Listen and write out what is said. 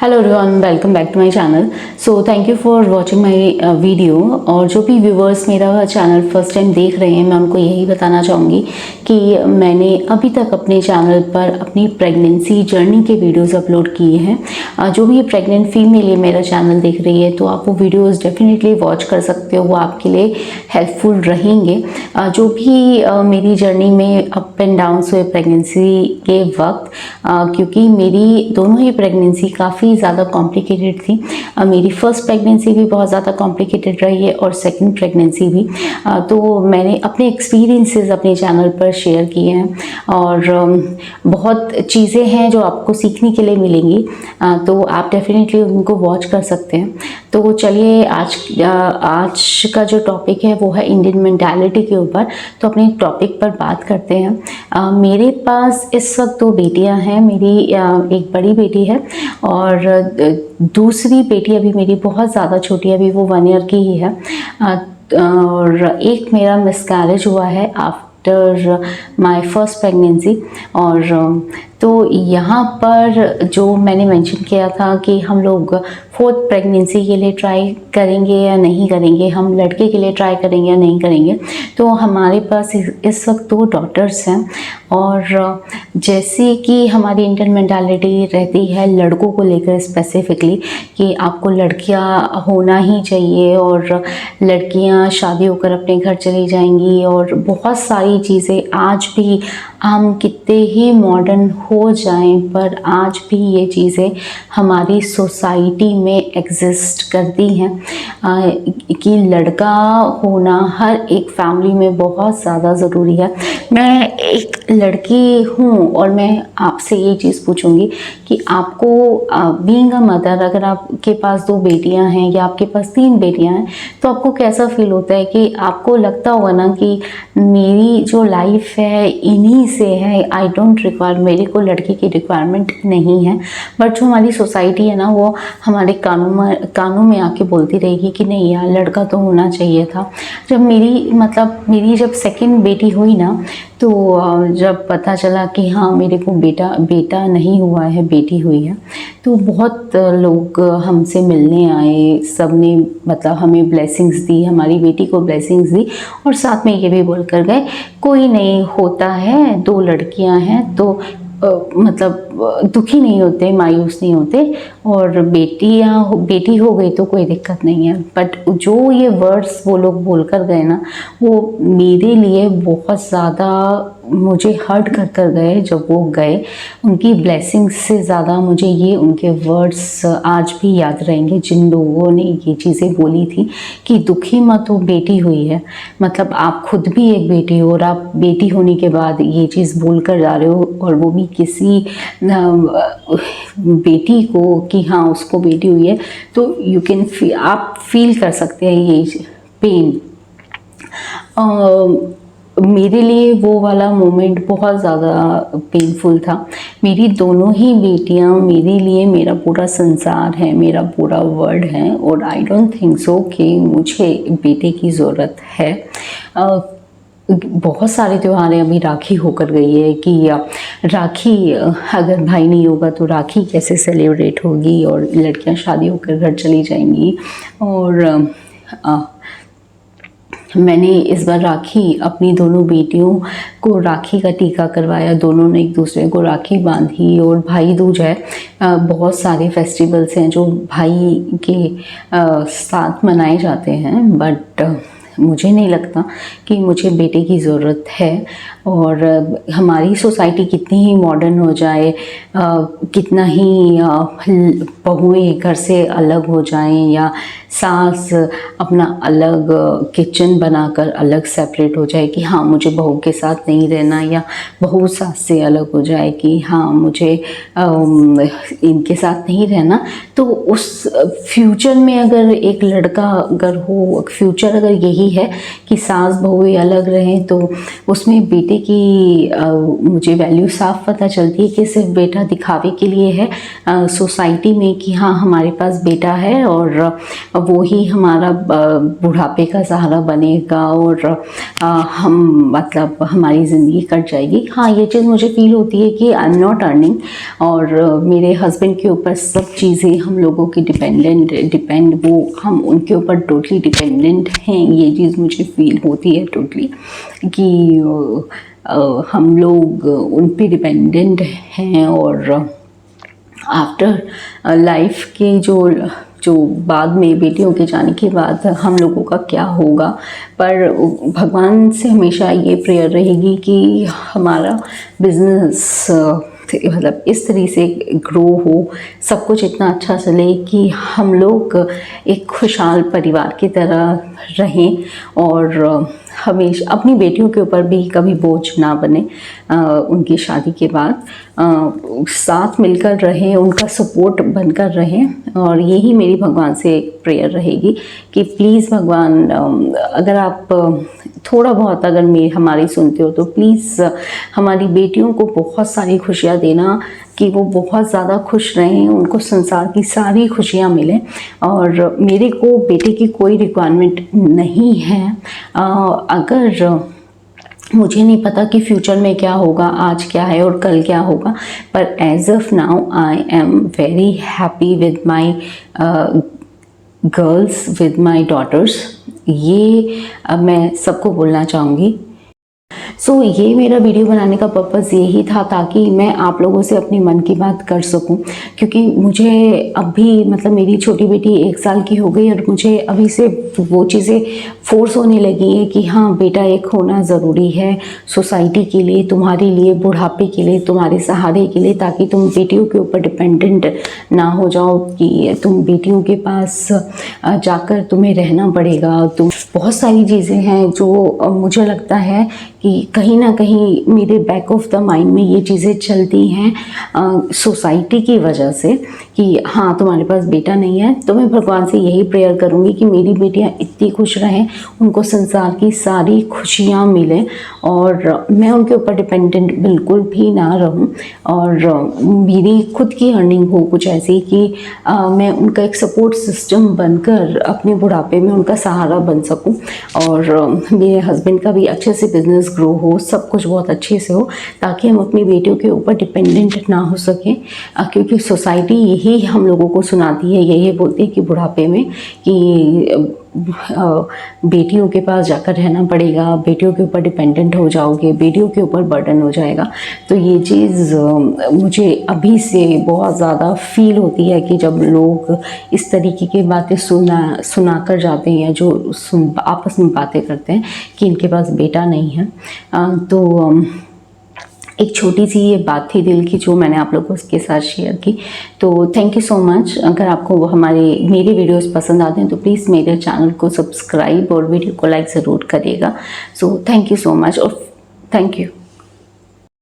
Hello everyone, welcome back to my channel. So thank you for watching my video. और जो भी viewers मेरा channel first time देख रहे हैं, मैं उनको यही बताना चाहूँगी कि मैंने अभी तक अपने चैनल पर अपनी प्रेगनेंसी जर्नी के वीडियोस अपलोड किए हैं। जो भी प्रेग्नेंट फीमेल ये मेरा चैनल देख रही है तो आप वो वीडियोस डेफिनेटली वॉच कर सकते हो, वो आपके लिए हेल्पफुल रहेंगे। जो भी मेरी जर्नी में अप एंड डाउन्स हुए प्रेगनेंसी के वक्त, क्योंकि मेरी दोनों ही प्रेगनेंसी काफ़ी ज़्यादा कॉम्प्लिकेटेड थी। मेरी फर्स्ट प्रेगनेंसी भी बहुत ज़्यादा कॉम्प्लिकेटेड रही है और सेकंड प्रेगनेंसी भी। तो मैंने अपने एक्सपीरियंसेस अपने चैनल पर शेयर किए हैं और बहुत चीज़ें हैं जो आपको सीखने के लिए मिलेंगी। तो आप डेफिनेटली उनको वॉच कर सकते हैं। तो चलिए आज का जो टॉपिक है वो है इंडियन मेंटालिटी के ऊपर। तो अपने टॉपिक पर बात करते हैं। मेरे पास इस वक्त दो बेटियां हैं। मेरी एक बड़ी बेटी है और दूसरी बेटी अभी मेरी बहुत ज़्यादा छोटी है, अभी वो 1 ईयर की ही है। और एक मेरा मिसकैरेज हुआ है आफ्टर माय फर्स्ट प्रेगनेंसी। और तो यहाँ पर जो मैंने मेंशन किया था कि हम लोग फोर्थ प्रेगनेंसी के लिए ट्राई करेंगे या नहीं करेंगे, हम लड़के के लिए ट्राई करेंगे या नहीं करेंगे। तो हमारे पास इस वक्त 2 डॉटर्स हैं और जैसे कि हमारी इंडियन मेंटालिटी रहती है लड़कों को लेकर स्पेसिफिकली कि आपको लड़कियां होना ही चाहिए और लड़कियां शादी होकर अपने घर चली जाएंगी, और बहुत सारी चीज़ें आज भी हम कितने ही मॉडर्न हो जाएं पर आज भी ये चीज़ें हमारी सोसाइटी में एग्जिस्ट करती हैं कि लड़का होना हर एक फैमिली में बहुत ज़्यादा ज़रूरी है। मैं एक लड़की हूँ और मैं आपसे ये चीज़ पूछूंगी कि आपको बीइंग अ मदर, अगर आपके पास 2 बेटियां हैं या आपके पास 3 बेटियां हैं, तो आपको कैसा फील होता है कि आपको लगता होगा ना कि मेरी जो लाइफ है इन्हीं से है, आई डोंट रिक्वायर, मेरे को लड़की की रिक्वायरमेंट नहीं है। बट जो हमारी सोसाइटी है ना वो हमारे कानों में आके बोलती रहेगी कि नहीं यार लड़का तो होना चाहिए था। जब मेरी जब सेकंड बेटी हुई ना, तो जब पता चला कि हाँ मेरे को बेटा नहीं हुआ है, बेटी हुई है, तो बहुत लोग हमसे मिलने आए। सब ने हमें ब्लेसिंग्स दी, हमारी बेटी को ब्लेसिंग्स दी और साथ में ये भी बोल कर गए कोई नहीं, होता है, 2 लड़कियां हैं तो दुखी नहीं होते, मायूस नहीं होते, और बेटी हो गई तो कोई दिक्कत नहीं है। बट जो ये वर्ड्स वो लोग बोल कर गए ना, वो मेरे लिए बहुत ज़्यादा मुझे हर्ट कर गए। जब वो गए, उनकी ब्लेसिंग्स से ज़्यादा मुझे ये उनके वर्ड्स आज भी याद रहेंगे, जिन लोगों ने ये चीज़ें बोली थी कि दुखी मत हो, बेटी हुई है। आप खुद भी एक बेटी हो और आप बेटी होने के बाद ये चीज़ बोल कर जा रहे हो, और वो भी किसी बेटी को कि हाँ उसको बेटी हुई है, तो आप फील कर सकते हैं ये पेन। मेरे लिए वो वाला मोमेंट बहुत ज़्यादा पेनफुल था। मेरी दोनों ही बेटियां मेरे लिए मेरा पूरा संसार है, मेरा पूरा वर्ल्ड है, और आई डोंट थिंक सो कि मुझे बेटे की ज़रूरत है। बहुत सारे त्योहार हैं, अभी राखी होकर गई है कि राखी अगर भाई नहीं होगा तो राखी कैसे सेलिब्रेट होगी, और लड़कियां शादी होकर घर चली जाएंगी। और मैंने इस बार राखी अपनी दोनों बेटियों को राखी का टीका करवाया, दोनों ने एक दूसरे को राखी बांधी। और भाई दूज है, बहुत सारे फेस्टिवल्स हैं जो भाई के साथ मनाए जाते हैं, बट मुझे नहीं लगता कि मुझे बेटे की ज़रूरत है। और हमारी सोसाइटी कितनी ही मॉडर्न हो जाए, कितना ही बहुएं घर से अलग हो जाएं, या सास अपना अलग किचन बनाकर अलग सेपरेट हो जाए कि हाँ मुझे बहू के साथ नहीं रहना, या बहू सास से अलग हो जाए कि हाँ मुझे इनके साथ नहीं रहना, तो उस फ्यूचर में अगर एक लड़का अगर हो, फ्यूचर अगर यही यही है कि सास बहुएं अलग रहें, तो उसमें बेटे की मुझे वैल्यू साफ पता चलती है कि सिर्फ बेटा दिखावे के लिए है सोसाइटी में कि हाँ हमारे पास बेटा है और वो ही हमारा बुढ़ापे का सहारा बनेगा और हम मतलब हमारी ज़िंदगी कट जाएगी। हाँ, ये चीज़ मुझे फील होती है कि आई एम नॉट अर्निंग और मेरे हस्बैंड के ऊपर सब चीज़ें हम लोगों की डिपेंड वो हम उनके ऊपर टोटली डिपेंडेंट हैं। ये चीज़ मुझे फील होती है टोटली कि हम लोग उन पे डिपेंडेंट हैं और आफ्टर लाइफ के जो बाद में बेटियों के जाने के बाद हम लोगों का क्या होगा। पर भगवान से हमेशा ये प्रेयर रहेगी कि हमारा बिजनेस मतलब इस तरह से ग्रो हो, सब कुछ इतना अच्छा चले कि हम लोग एक खुशहाल परिवार की तरह रहें और हमेशा अपनी बेटियों के ऊपर भी कभी बोझ ना बने। उनकी शादी के बाद साथ मिलकर रहें, उनका सपोर्ट बनकर रहें और यही मेरी भगवान से एक प्रेयर रहेगी कि प्लीज़ भगवान अगर आप थोड़ा बहुत अगर हमारी सुनते हो तो प्लीज़ हमारी बेटियों को बहुत सारी खुशियाँ देना कि वो बहुत ज़्यादा खुश रहें, उनको संसार की सारी खुशियाँ मिलें। और मेरे को बेटे की कोई रिक्वायरमेंट नहीं है। अगर मुझे नहीं पता कि फ्यूचर में क्या होगा, आज क्या है और कल क्या होगा, पर as of now I am very happy with my girls, with my daughters. ये मैं सबको बोलना चाहूँगी। सो ये मेरा वीडियो बनाने का पर्पज़ यही था ताकि मैं आप लोगों से अपने मन की बात कर सकूं, क्योंकि मुझे अभी मतलब मेरी छोटी बेटी 1 साल की हो गई और मुझे अभी से वो चीज़ें फोर्स होने लगी है कि हाँ बेटा एक होना ज़रूरी है सोसाइटी के लिए, तुम्हारे लिए, बुढ़ापे के लिए, तुम्हारे सहारे के लिए, ताकि तुम बेटियों के ऊपर डिपेंडेंट ना हो जाओ कि तुम बेटियों के पास जाकर तुम्हें रहना पड़ेगा। तुम बहुत सारी चीज़ें हैं जो मुझे लगता है कि कहीं ना कहीं मेरे बैक ऑफ द माइंड में ये चीज़ें चलती हैं सोसाइटी की वजह से कि हाँ तुम्हारे पास बेटा नहीं है। तो मैं भगवान से यही प्रेयर करूँगी कि मेरी बेटियाँ इतनी खुश रहें, उनको संसार की सारी खुशियाँ मिलें और मैं उनके ऊपर डिपेंडेंट बिल्कुल भी ना रहूँ और मेरी खुद की अर्निंग हो कुछ ऐसी कि मैं उनका एक सपोर्ट सिस्टम बनकर अपने बुढ़ापे में उनका सहारा बन सकूँ और मेरे हस्बैंड का भी अच्छे से बिजनेस ग्रो हो, सब कुछ बहुत अच्छे से हो ताकि हम अपनी बेटियों के ऊपर डिपेंडेंट ना हो सकें। क्योंकि सोसाइटी यही हम लोगों को सुनाती है, यही बोलती है कि बुढ़ापे में कि बेटियों के पास जाकर रहना पड़ेगा, बेटियों के ऊपर डिपेंडेंट हो जाओगे, बेटियों के ऊपर बर्डन हो जाएगा। तो ये चीज़ मुझे अभी से बहुत ज़्यादा फील होती है कि जब लोग इस तरीके की बातें सुना कर जाते हैं या जो आपस में बातें करते हैं कि इनके पास बेटा नहीं है। तो एक छोटी सी ये बात थी दिल की जो मैंने आप लोगों के साथ शेयर की। तो थैंक यू सो मच। अगर आपको मेरे वीडियोस पसंद आते हैं तो प्लीज़ मेरे चैनल को सब्सक्राइब और वीडियो को लाइक ज़रूर करिएगा। सो थैंक यू सो मच और थैंक यू।